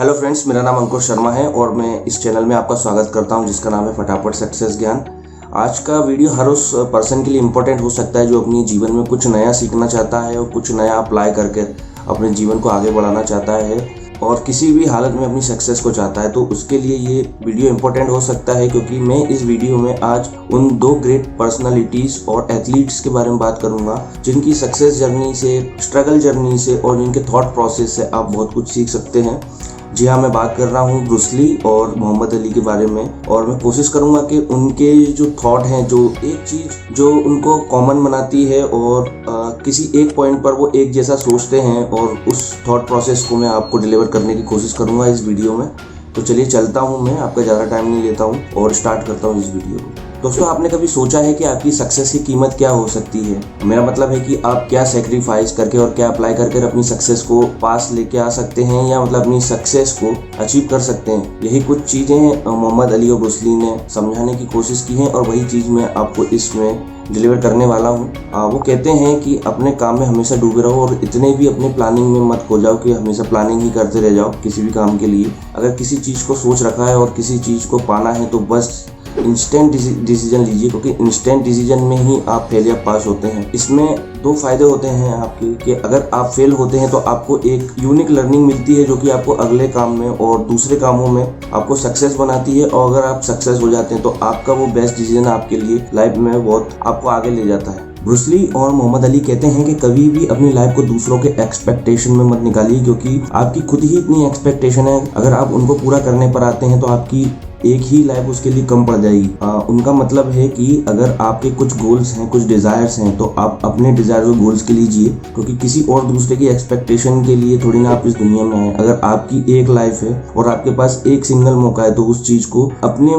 Hello friends, मेरा नाम अंकुर शर्मा है और मैं इस चैनल में आपका स्वागत करता हूं जिसका नाम है फटाफट सक्सेस ज्ञान। आज का वीडियो हर उस पर्सन के लिए इम्पोर्टेंट हो सकता है जो अपने जीवन में कुछ नया सीखना चाहता है और कुछ नया अप्लाई करके अपने जीवन को आगे बढ़ाना चाहता है और किसी भी हालत में अपनी सक्सेस को चाहता है। तो उसके लिए ये वीडियो इम्पोर्टेंट हो सकता है, क्योंकि मैं इस वीडियो में आज उन दो ग्रेट पर्सनालिटीज़ और एथलीट्स के बारे में बात करूंगा जिनकी सक्सेस जर्नी से, स्ट्रगल जर्नी से और जिनके थॉट प्रोसेस से आप बहुत कुछ सीख सकते हैं। जी हाँ, मैं बात कर रहा हूँ ब्रूस ली और मोहम्मद अली के बारे में, और मैं कोशिश करूँगा कि उनके जो थॉट हैं, जो एक चीज़ जो उनको कॉमन बनाती है और किसी एक पॉइंट पर वो एक जैसा सोचते हैं, और उस थॉट प्रोसेस को मैं आपको डिलीवर करने की कोशिश करूँगा इस वीडियो में। तो चलिए चलता हूँ, मैं आपका ज़्यादा टाइम नहीं लेता हूँ और स्टार्ट करता हूँ इस वीडियो को। दोस्तों, आपने कभी सोचा है कि आपकी सक्सेस की कीमत क्या हो सकती है? मेरा मतलब है कि आप क्या सेक्रीफाइस करके और क्या अप्लाई करके अपनी सक्सेस को पास लेके आ सकते हैं, या मतलब अपनी सक्सेस को अचीव कर सकते हैं। यही कुछ चीज़ें मोहम्मद अली और ब्रूस ली ने समझाने की कोशिश की हैं और वही चीज़ मैं आपको इसमें डिलीवर करने वाला हूँ। वो कहते हैं कि अपने काम में हमेशा डूबे रहो और इतने भी अपने प्लानिंग में मत खो जाओ कि हमेशा प्लानिंग ही करते रह जाओ किसी भी काम के लिए। अगर किसी चीज़ को सोच रखा है और किसी चीज़ को पाना है तो बस इंस्टेंट डिसीजन लीजिए, क्योंकि इंस्टेंट डिसीजन में ही आप फेलियर पास होते हैं। इसमें दो फायदे होते हैं आपके कि अगर आप फेल होते हैं तो आपको एक यूनिक लर्निंग मिलती है जो कि आपको अगले काम में और दूसरे कामों में आपको सक्सेस बनाती है, और अगर आप सक्सेस हो जाते हैं तो आपका वो बेस्ट डिसीजन आपके लिए लाइफ में बहुत आपको आगे ले जाता है। ब्रूस ली और मोहम्मद अली कहते हैं कि कभी भी अपनी लाइफ को दूसरों के एक्सपेक्टेशन में मत निकालिए, क्योंकि आपकी खुद ही इतनी एक्सपेक्टेशन है। अगर आप उनको पूरा करने पर आते हैं तो आपकी एक ही लाइफ उसके लिए कम पड़ जाएगी। उनका मतलब है कि अगर आपके कुछ गोल्स हैं, कुछ डिज़ायर्स हैं, तो आप अपने डिज़ायर्स और गोल्स के लिए जिए, क्योंकि किसी और दूसरे की एक्सपेक्टेशन के लिए थोड़ी ना आप इस दुनिया में आए। अगर आपकी एक लाइफ है और आपके पास एक सिंगल मौका है तो उस चीज़ को अपने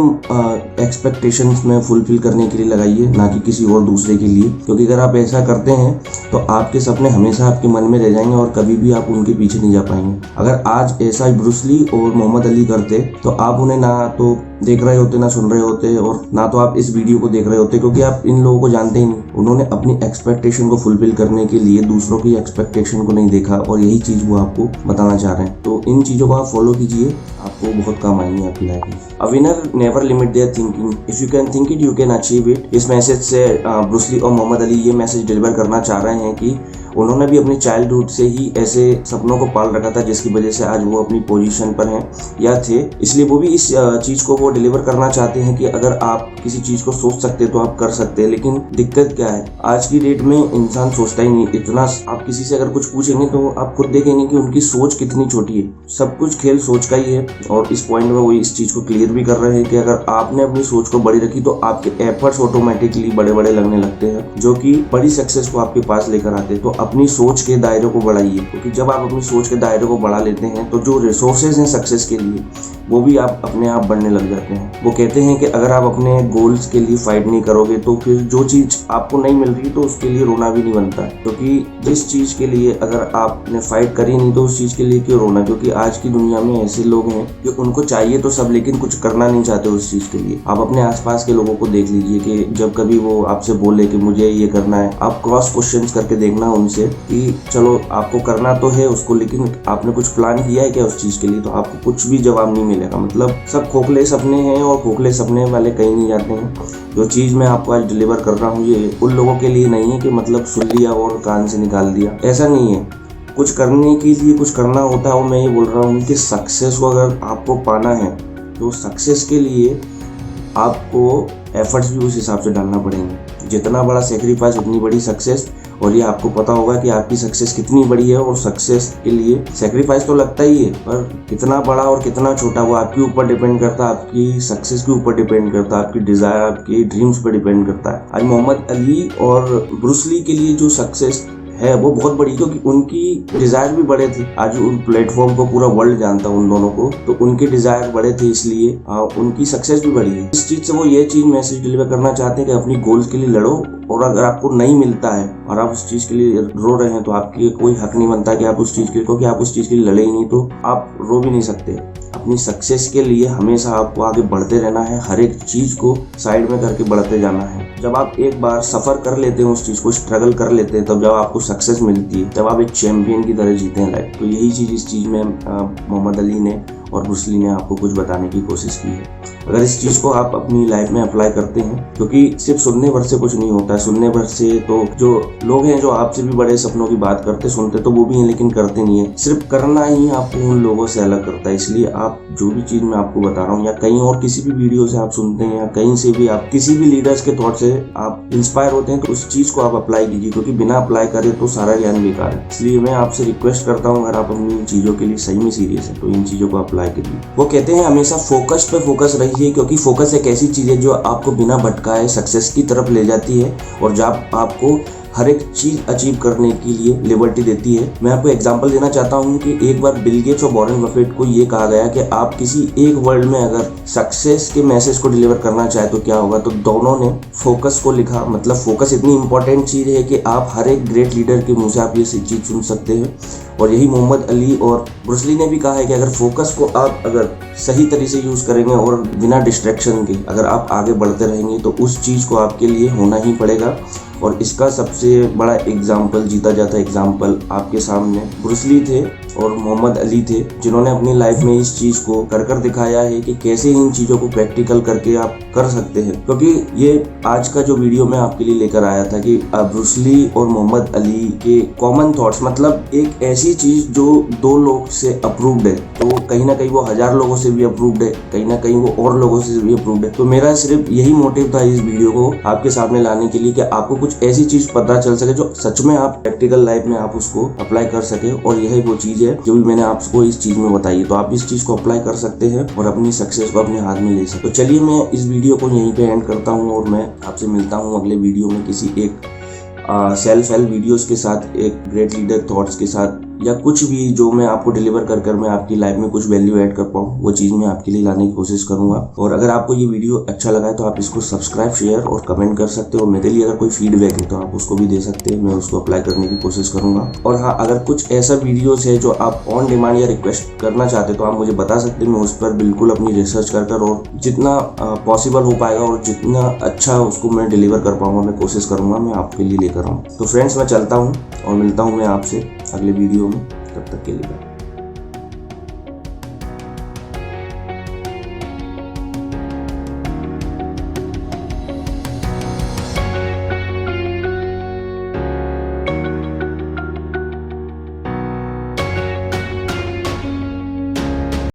एक्सपेक्टेशंस में फुलफिल करने के लिए लगाइए, ना कि किसी और दूसरे के लिए। क्योंकि अगर आप ऐसा करते हैं तो आपके सपने हमेशा आपके मन में रह जाएंगे और कभी भी आप उनके पीछे नहीं जा पाएंगे। अगर आज ऐसा ब्रूस ली और मोहम्मद अली करते तो आप उन्हें ना तो देख रहे होते, ना सुन रहे होते, और ना तो आप इस वीडियो को देख रहे होते, क्योंकि आप इन लोगों को जानते ही नहीं। उन्होंने अपनी एक्सपेक्टेशन को फुलफिल करने के लिए दूसरों की एक्सपेक्टेशन को नहीं देखा, और यही चीज़ वो आपको बताना चाह रहे हैं। तो इन चीज़ों को आप फॉलो कीजिए, आपको बहुत काम आएंगे आपकी लाइफ में। A winner never limit there thinking, if you can think it you can achieve it. इस मैसेज से ब्रूस ली और मोहम्मद अली ये मैसेज डिलीवर करना चाह रहे हैं कि उन्होंने भी अपनी चाइल्डहुड से ही ऐसे सपनों को पाल रखा था जिसकी वजह से आज वो अपनी पोजीशन पर हैं या थे। इसलिए वो भी इस चीज़ को वो डिलीवर करना चाहते हैं कि अगर आप किसी चीज़ को सोच सकते तो आप कर सकते हैं। लेकिन दिक्कत क्या है, आज की डेट में इंसान सोचता ही नहीं इतना। आप किसी से अगर कुछ पूछेंगे तो आप खुद देखेंगे कि उनकी सोच कितनी छोटी है। सब कुछ खेल सोच का ही है, और इस पॉइंट में वो इस चीज़ को क्लियर भी कर रहे हैं कि अगर आपने अपनी सोच को बड़ी रखी तो आपके एफर्ट्स ऑटोमेटिकली बड़े बड़े लगने लगते हैं, जो कि बड़ी सक्सेस को आपके पास लेकर आते हैं। तो अपनी सोच के दायरे को बढ़ाइए, क्योंकि जब आप अपनी सोच के दायरे को बढ़ा लेते हैं तो जो रिसोर्सेज हैं सक्सेस के लिए वो भी आप अपने आप बढ़ने लग जाते हैं। वो कहते हैं कि अगर आप अपने गोल्स के लिए फाइट नहीं करोगे तो फिर जो चीज़ आपको नहीं मिल रही तो उसके लिए रोना भी नहीं बनता, क्योंकि जिस चीज़ के लिए अगर आपने फाइट करी नहीं तो उस चीज़ के लिए क्यों रोना। क्योंकि आज की दुनिया में ऐसे लोग हैं कि उनको चाहिए तो सब, लेकिन कुछ करना नहीं चाहते उस चीज़ के लिए। आप अपने आसपास के लोगों को देख लीजिए कि जब कभी वो आपसे बोले कि मुझे ये करना है, आप क्रॉस क्वेश्चन करके देखना उनसे कि चलो आपको करना तो है उसको, लेकिन आपने कुछ प्लान किया है क्या उस चीज़ के लिए? तो आपको कुछ भी जवाब नहीं मिलेगा। मतलब सब खोखले सपने हैं, और खोखले सपने वाले कहीं नहीं जाते हैं। जो चीज़ मैं आपको आज डिलीवर कर रहा हूँ ये उन लोगों के लिए नहीं है कि मतलब सुन लिया और कान से निकाल दिया, ऐसा नहीं है। कुछ करने के लिए कुछ करना होता है, और मैं ये बोल रहा हूँ कि सक्सेस को अगर आपको पाना है तो सक्सेस के लिए आपको एफर्ट्स भी उस हिसाब से डालना पड़ेंगे। जितना बड़ा सेक्रीफाइस उतनी बड़ी सक्सेस, और ये आपको पता होगा कि आपकी सक्सेस कितनी बड़ी है। और सक्सेस के लिए सेक्रीफाइस तो लगता ही है, पर कितना बड़ा और कितना छोटा वो आपके ऊपर डिपेंड करता है, आपकी सक्सेस के ऊपर डिपेंड करता है, आपकी डिज़ायर, आपकी ड्रीम्स पर डिपेंड करता है। आज मोहम्मद अली और ब्रूस ली के लिए जो सक्सेस है वो बहुत बड़ी, क्योंकि उनकी डिज़ायर भी बड़े थे। आज उन प्लेटफॉर्म को पूरा वर्ल्ड जानता है उन दोनों को, तो उनके डिज़ायर बड़े थे, इसलिए उनकी सक्सेस भी बड़ी है। इस चीज़ से वो ये चीज़ मैसेज डिलीवर करना चाहते हैं कि अपनी गोल्स के लिए लड़ो, और अगर आपको नहीं मिलता है और आप उस चीज़ के लिए रो रहे हैं तो आपकी कोई हक नहीं बनता कि आप उस चीज़ के लिए, क्योंकि आप उस चीज़ के लिए लड़े ही नहीं तो आप रो भी नहीं सकते। अपनी सक्सेस के लिए हमेशा आपको आगे बढ़ते रहना है, हर एक चीज़ को साइड में करके बढ़ते जाना है। जब आप एक बार सफ़र कर लेते हैं, उस चीज़ को स्ट्रगल कर लेते हैं, तब जब आपको सक्सेस मिलती है, जब आप एक चैंपियन की तरह जीते हैं लाइफ। तो यही चीज़ इस चीज़ में मोहम्मद अली ने और ब्रूस ली ने आपको कुछ बताने की कोशिश की है। अगर इस चीज़ को आप अपनी लाइफ में अप्लाई करते हैं, क्योंकि सिर्फ सुनने भर से कुछ नहीं होता है। सुनने भर से तो जो लोग हैं जो आपसे भी बड़े सपनों की बात करते, सुनते तो वो भी हैं लेकिन करते नहीं है। सिर्फ करना ही आपको उन लोगों से अलग करता है। इसलिए आप जो भी चीज़ मैं आपको बता रहा हूँ या कहीं और किसी भी वीडियो से आप सुनते हैं या कहीं से भी आप किसी भी लीडर्स के थॉट से आप इंस्पायर होते हैं, तो उस चीज़ को आप अप्लाई कीजिए, क्योंकि बिना अप्लाई करे तो सारा ज्ञान बेकार है। इसलिए मैं आपसे रिक्वेस्ट करता हूँ, अगर आप अपनी चीज़ों के लिए सही में सीरियस है तो इन चीज़ों को अप्लाई करिए। वो कहते हैं हमेशा फोकस पे फोकस रहिए, क्योंकि फोकस एक ऐसी चीज़ है जो आपको बिना भटकाए सक्सेस की तरफ ले जाती है और जब आपको हर एक चीज़ अचीव करने के लिए लिबर्टी देती है। मैं आपको एग्जांपल देना चाहता हूँ कि एक बार बिल गेट्स और वॉरेन बफेट को ये कहा गया कि आप किसी एक वर्ल्ड में अगर सक्सेस के मैसेज को डिलीवर करना चाहे तो क्या होगा, तो दोनों ने फोकस को लिखा। मतलब फोकस इतनी इंपॉर्टेंट चीज़ है कि आप हर एक ग्रेट लीडर के मुँह से आप ये चीज़ सुन सकते हैं। और यही मोहम्मद अली और ब्रूस ली ने भी कहा है कि अगर फोकस को आप अगर सही तरीके से यूज़ करेंगे और बिना डिस्ट्रैक्शन के अगर आप आगे बढ़ते रहेंगे तो उस चीज़ को आपके लिए होना ही पड़ेगा। और इसका सबसे बड़ा एग्जाम्पल, जीता जाता एग्जाम्पल आपके सामने ब्रूस ली थे और मोहम्मद अली थे, जिन्होंने अपनी लाइफ में इस चीज़ को कर दिखाया है कि कैसे इन चीज़ों को प्रैक्टिकल करके आप कर सकते हैं। क्योंकि ये आज का जो वीडियो मैं आपके लिए लेकर आया था कि ब्रूस ली और मोहम्मद अली के कॉमन थॉट्स, मतलब एक ऐसी चीज़ जो 2 लोग से अप्रूव्ड है, तो कहीं ना कहीं वो 1000 लोगों से भी अप्रूव्ड है, कहीं ना कहीं वो और लोगों से भी अप्रूव्ड है। तो मेरा सिर्फ यही मोटिव था इस वीडियो को आपके सामने लाने के लिए कि आपको कुछ ऐसी चीज़ पता चल सके जो सच में आप प्रैक्टिकल लाइफ में आप उसको अप्लाई कर सके। और यही वो चीज़ है जो भी मैंने आपको इस चीज़ में बताई, तो आप इस चीज़ को अप्लाई कर सकते हैं और अपनी सक्सेस को अपने हाथ में ले सकते। तो चलिए मैं इस वीडियो को यहीं पे एंड करता हूँ और मैं आपसे मिलता हूँ अगले वीडियो में किसी एक सेल्फ हेल्प वीडियोस के साथ, एक ग्रेट लीडर थॉट्स के साथ, या कुछ भी जो मैं आपको डिलीवर कर मैं आपकी लाइफ में कुछ वैल्यू ऐड कर पाऊँ, वो चीज़ मैं आपके लिए लाने की कोशिश करूँगा। और अगर आपको ये वीडियो अच्छा लगा है तो आप इसको सब्सक्राइब, शेयर और कमेंट कर सकते हो। मेरे लिए अगर कोई फीडबैक है तो आप उसको भी दे सकते हैं, मैं उसको अप्लाई करने की कोशिश करूँगा। और हाँ, अगर कुछ ऐसा वीडियोस है जो आप ऑन डिमांड या रिक्वेस्ट करना चाहते तो आप मुझे बता सकते हैं। मैं उस पर बिल्कुल अपनी रिसर्च कर और जितना पॉसिबल हो पाएगा और जितना अच्छा उसको मैं डिलीवर कर पाऊँगा, मैं कोशिश करूँगा मैं आपके लिए लेकर आऊँ। तो फ्रेंड्स, मैं चलता हूँ और मिलता हूँ मैं आपसे अगले वीडियो में। तब तक के लिए